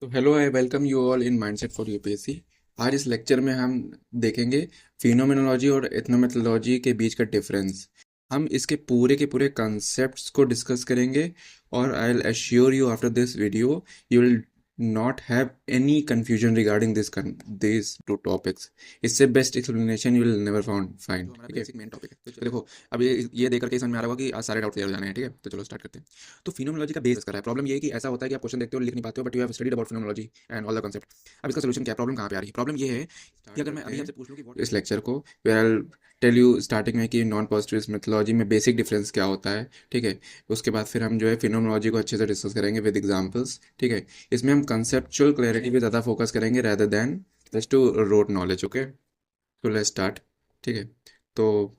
तो hello, I welcome you all in mindset for UPSC. आज इस लेक्चर में हम देखेंगे फिनोमेनोलॉजी और एथनोमेथोलॉजी के बीच का डिफरेंस। हम इसके के पूरे कॉन्सेप्ट्स को डिस्कस करेंगे और I will assure you after this video you will not have any confusion regarding this two topics. इससे best explanation you will never find. ठीक है, मेन टॉपिक है। तो देखो, अब ये देख करके समझ में आ रहा होगा कि आज सारे डाउट क्लियर हो जाने हैं। ठीक है, तो चलो स्टार्ट करते हैं। तो फिनोमेनोलॉजी का बेस कर रहा है। प्रॉब्लम ये है कि ऐसा होता है कि आप क्वेश्चन देखते हो, लिख नहीं पाते हो, but you have studied about phenomenology and all the concept. अब इसका सोल्यूशन क्या है? प्रॉब्लम कहाँ पे आ रही है? प्रॉब्लम ये है कि अगर मैं अभी आपसे पूछ लूं कि इस लेक्चर को where I tell you starting में कि नॉन पॉजिटिविस्ट मेथोलॉजी में बेसिक डिफरेंस क्या होता है। ठीक है, उसके बाद फिर हम जो है फिनोमेनोलॉजी को अच्छे से डिस्कस करेंगे विद एग्जांपल्स। ठीक है, इसमें हम कंसेप्चुअल क्लैरिटी पे ज़्यादा फोकस करेंगे rather than just to rote knowledge. Okay, तो लेट्स स्टार्ट। ठीक है, तो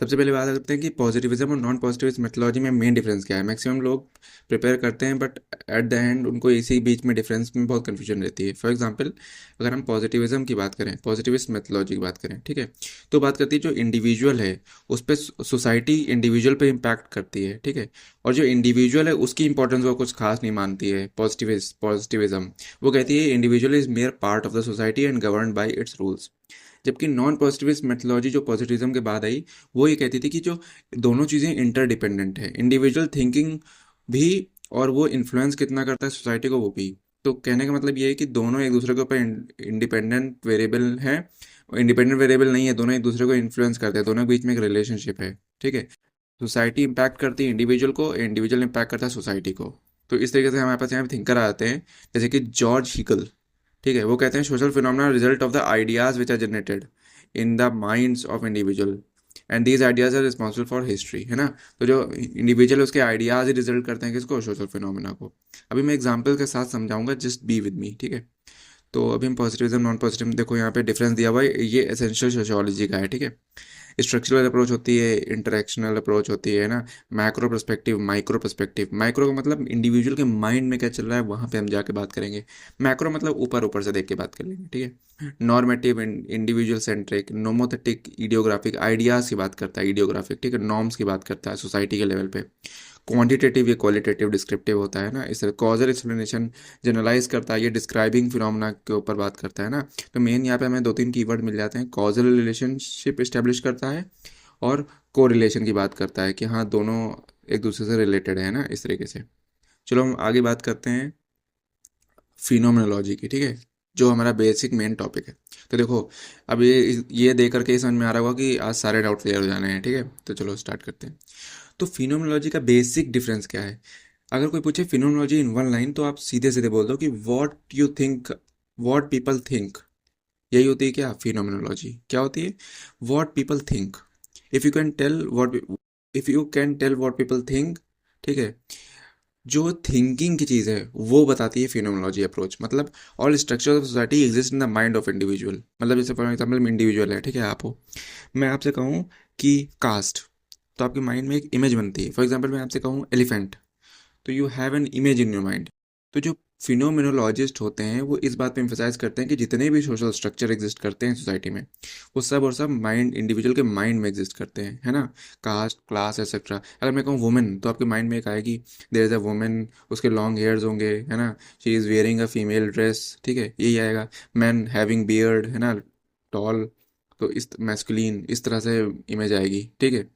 सबसे पहले बात करते हैं कि पॉजिटिविज्म और नॉन पॉजिटिविस्ट मेथोलॉजी में मेन डिफरेंस क्या है। मैक्सिमम लोग प्रिपेयर करते हैं बट एट द एंड उनको इसी बीच में डिफरेंस में बहुत कन्फ्यूजन रहती है। फॉर एग्जांपल, अगर हम पॉजिटिविज्म की बात करें, पॉजिटिविस्ट मेथोलॉजी की बात करें, ठीक है, तो बात करती है जो इंडिविजुअल है उस पर सोसाइटी इंडिविजुअल पे इम्पैक्ट करती है। ठीक है, और जो इंडिविजुअल है उसकी इंपॉर्टेंस वो कुछ खास नहीं मानती है। पॉजिटिविज्म वो कहती है individual is mayor part of the society and govern by its rules. जबकि नॉन पॉजिटिविस्ट मेथोलॉजी जो पॉजिटिविज्म के बाद आई, वो ये कहती थी कि जो दोनों चीज़ें इंटरडिपेंडेंट है, इंडिविजुअल थिंकिंग भी और वो इन्फ्लुएंस कितना करता है सोसाइटी को वो भी। तो कहने का मतलब ये है कि दोनों एक दूसरे के ऊपर इंडिपेंडेंट वेरिएबल हैं, इंडिपेंडेंट वेरिएबल नहीं है, दोनों एक दूसरे को इन्फ्लुएंस करते हैं, दोनों के बीच में एक रिलेशनशिप है। ठीक है, सोसाइटी इम्पैक्ट करती है इंडिविजुअल को, इंडिविजुअल इम्पैक्ट करता है सोसाइटी को। तो इस तरीके से हमारे पास यहाँ थिंकर आते हैं जैसे कि जॉर्ज हिकल। ठीक है, वो कहते हैं social phenomena result of the ideas which are generated in the minds of individual and these ideas are responsible for history. है ना, तो जो इंडिविजुअल उसके आइडियाज ही रिजल्ट करते हैं किसको? सोशल फिनोमेना को। अभी मैं एग्जाम्पल के साथ समझाऊंगा, जस्ट बी विद मी। ठीक है, तो अभी हम पॉजिटिविज्म नॉन पॉजिटिव देखो, यहाँ पे डिफरेंस दिया हुआ है, ये एसेंशियल सोशियोलॉजी का है। ठीक है, स्ट्रक्चरल अप्रोच होती है, इंटरेक्शनल अप्रोच होती है ना, macro perspective, micro perspective. Micro का मतलब इंडिविजुअल के माइंड में क्या चल रहा है वहाँ पे हम जाके बात करेंगे। मैक्रो मतलब ऊपर ऊपर से देख के बात कर लेंगे। ठीक है, normative, individual centric, nomothetic, idiographic, ideas की बात करता है, इडियोग्राफिक। ठीक है, नॉर्म्स की बात करता है सोसाइटी के लेवल पे। क्वांटिटेटिव या क्वालिटेटिव डिस्क्रिप्टिव होता है ना, इस तरह कॉजल एक्सप्लेनेशन जनरलाइज करता है, ये डिस्क्राइबिंग फिनोमेना के ऊपर बात करता है ना। तो मेन यहाँ पे हमें दो तीन कीवर्ड मिल जाते हैं। कॉजल रिलेशनशिप इस्टेब्लिश करता है और को रिलेशन की बात करता है कि हाँ दोनों एक दूसरे से रिलेटेड है ना, इस तरीके से। चलो हम आगे बात करते हैं फिनोमेनोलॉजी की। ठीक है, जो हमारा बेसिक मेन टॉपिक है। तो देखो, अब ये देख करके ही समझ में आ रहा होगा कि आज सारे डाउट क्लियर हो जाने हैं। ठीक है, तो चलो स्टार्ट करते हैं। तो फिनोमेनोलॉजी का बेसिक डिफरेंस क्या है? अगर कोई पूछे फिनोमेनोलॉजी इन वन लाइन, तो आप सीधे सीधे बोल दो कि what you think, what people think. यही होती है क्या? फिनोमेनोलॉजी क्या होती है? What people think. If you can tell what if you can tell what people think. ठीक है, जो थिंकिंग की चीज़ है वो बताती है फिनोमेनोलॉजी अप्रोच। मतलब all structure of society exist in the mind of individual. मतलब जैसे फॉर एग्जाम्पल इंडिविजुअल है, ठीक है, आप हो, मैं आपसे कहूँ कि कास्ट, तो आपके माइंड में एक इमेज बनती है। फॉर एग्जाम्पल मैं आपसे कहूँ एलिफेंट, तो you have an image in your mind. तो जो फिनोमिनोलॉजिस्ट होते हैं वो इस बात पे एम्फेसाइज करते हैं कि जितने भी सोशल स्ट्रक्चर एग्जिस्ट करते हैं सोसाइटी में, वो सब और सब माइंड, इंडिविजुअल के माइंड में एग्जिस्ट करते हैं। है ना, कास्ट, क्लास, एक्सेट्रा। अगर मैं कहूँ वुमेन, तो आपके माइंड में एक आएगी, देयर इज अ वुमेन, उसके लॉन्ग हेयर्स होंगे, है ना, she is wearing a female dress. ठीक है, यही आएगा। मैन हैविंग बियर्ड, है ना, टॉल, तो इस मैस्कुलिन, इस तरह से इमेज आएगी। ठीक है,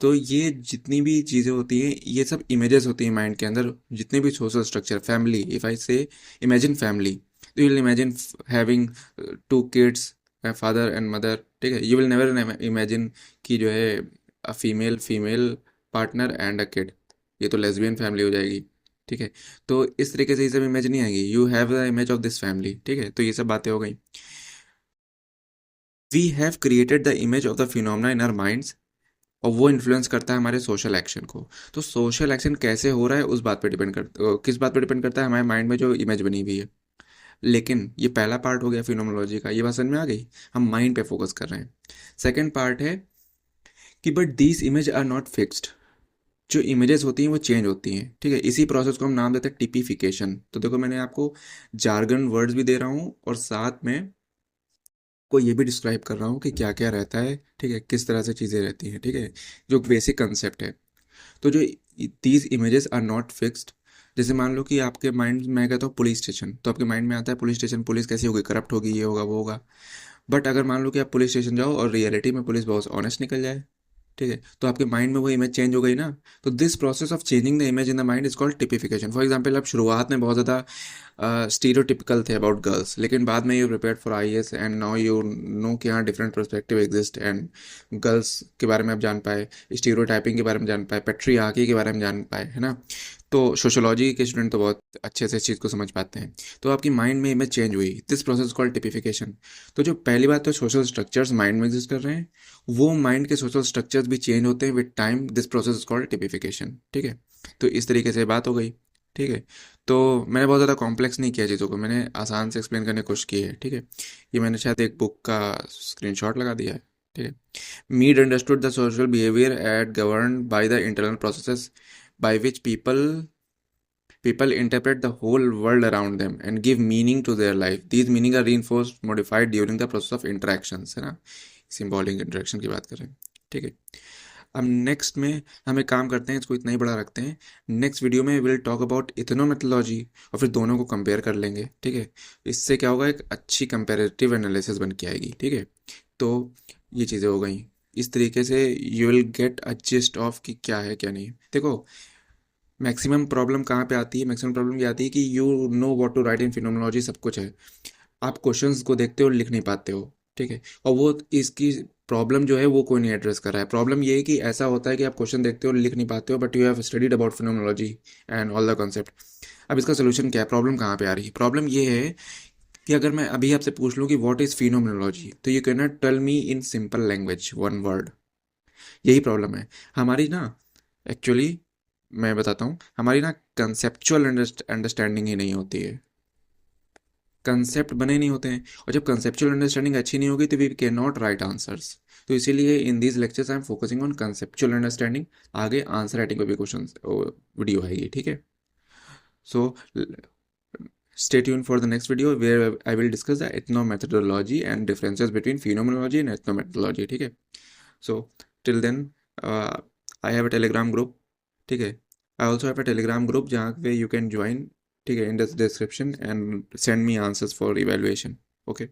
तो ये जितनी भी चीज़ें होती हैं ये सब इमेजेस होती हैं माइंड के अंदर। जितने भी social structure, family, if I say imagine family, तो you will imagine having two kids, father and mother. ठीक है, यू विल नेवर इमेजिन कि जो है a female female partner and a kid, ये तो लेस्बियन फैमिली हो जाएगी। ठीक है, तो इस तरीके से ये सब इमेज नहीं आएगी। You have the image of this family. ठीक है, तो ये सब बातें हो गई। We have created the image of the phenomena in our minds, और वो इन्फ्लुएंस करता है हमारे सोशल एक्शन को। तो सोशल एक्शन कैसे हो रहा है उस बात पे डिपेंड करता, किस बात पे डिपेंड करता है? हमारे माइंड में जो इमेज बनी हुई है। लेकिन ये पहला पार्ट हो गया फिनोमेनोलॉजी का, ये बात समझ में आ गई। हम माइंड पे फोकस कर रहे हैं। सेकंड पार्ट है कि but these image are not fixed. जो इमेजेस होती हैं वो चेंज होती हैं। ठीक है, इसी प्रोसेस को हम नाम देते हैं टिपिफिकेशन। तो देखो, मैंने आपको जार्गन वर्ड्स भी दे रहा हूँ और साथ में को ये भी डिस्क्राइब कर रहा हूँ कि क्या क्या रहता है। ठीक है, किस तरह से चीज़ें रहती हैं। ठीक है, जो बेसिक कंसेप्ट है। तो जो these images are not fixed, जैसे मान लो कि आपके माइंड में, मैं कहता हूँ पुलिस स्टेशन, तो आपके माइंड में आता है पुलिस स्टेशन, पुलिस कैसी होगी, करप्ट होगी, ये होगा वो होगा। बट अगर मान लो कि आप पुलिस स्टेशन जाओ और रियलिटी में पुलिस बहुत ऑनेस्ट निकल जाए, ठीक है, तो आपके माइंड में वो इमेज चेंज हो गई ना। तो this process of changing the image in the mind is called typification. For example, आप शुरुआत में बहुत ज़्यादा स्टीरियोटिपिकल थे अबाउट गर्ल्स, लेकिन बाद में you prepared for IAS and now you know कि हाँ different perspective exist, and girls के बारे में आप जान पाए, स्टीरियोटाइपिंग के बारे में जान पाए, पेट्रियार्की के बारे में जान पाए, है ना। तो सोशोलॉजी के स्टूडेंट तो बहुत अच्छे से इस चीज़ को समझ पाते हैं। तो आपकी माइंड में इमेज चेंज हुई, दिस प्रोसेस कॉल्ड टिपिफिकेशन। तो जो पहली बात तो सोशल स्ट्रक्चर्स माइंड में एग्जिस्ट कर रहे हैं, वो माइंड के सोशल स्ट्रक्चर्स भी चेंज होते हैं with time, this process is called typification, ठीक है। तो इस तरीके से बात हो गई, ठीक है। तो मैंने बहुत ज़्यादा कॉम्प्लेक्स नहीं किया चीज़ों को, मैंने आसान से एक्सप्लेन करने की कोशिश की है, ठीक है। ये मैंने शायद एक बुक का स्क्रीनशॉट लगा दिया है, ठीक है। Mead understood the social behaviour at govern by the internal processes by which people interpret the whole world around them and give meaning to their life. These meaning are reinforced, modified during the process of interactions, है ना। Symbolic interaction की बात करें, ठीक है। अब next में हम एक काम करते हैं, इसको इतना ही बड़ा रखते हैं। नेक्स्ट वीडियो में विल टॉक अबाउट इथनोमेथोलॉजी और फिर दोनों को कंपेयर कर लेंगे, ठीक है। इससे क्या होगा, एक अच्छी कंपेरेटिव एनालिसिस बन के आएगी, ठीक है। तो ये चीज़ें हो गई, इस तरीके से you will get a gist of कि क्या है क्या नहीं। देखो, मैक्सिमम प्रॉब्लम कहाँ पे आती है, मैक्सिमम प्रॉब्लम ये आती है कि you know what to write in phenomenology, सब कुछ है, आप क्वेश्चंस को देखते हो और लिख नहीं पाते हो, ठीक है। और वो इसकी प्रॉब्लम जो है वो कोई नहीं एड्रेस कर रहा है। प्रॉब्लम ये है कि ऐसा होता है कि आप क्वेश्चन देखते हो और लिख नहीं पाते हो, but you have studied about phenomenology and all the concept. अब इसका सोल्यूशन क्या है, प्रॉब्लम कहाँ पे आ रही है, प्रॉब्लम ये है कि अगर मैं अभी आपसे पूछ लूँ कि व्हाट इज़ फिनोमेनोलॉजी, तो you can not tell me in simple language one word. यही प्रॉब्लम है हमारी ना, एक्चुअली मैं बताता हूँ, हमारी ना कंसेप्चुअल अंडरस्टैंडिंग ही नहीं होती है, कंसेप्ट बने नहीं होते हैं, और जब कंसेप्चुअल अंडरस्टैंडिंग अच्छी नहीं होगी तो we can not write answers. तो इसीलिए in these lectures I am focusing on conceptual understanding. आगे आंसर राइटिंग पे भी क्वेश्चन वीडियो आएगी, ठीक है। सो stay tuned for the next video where I will discuss the ethnomethodology and differences between phenomenology and ethnomethodology, ठीक है। So till then I have a telegram group, ठीक है। I also have a telegram group जहाँ पे you can join, ठीक है, in the description and send me answers for evaluation, okay।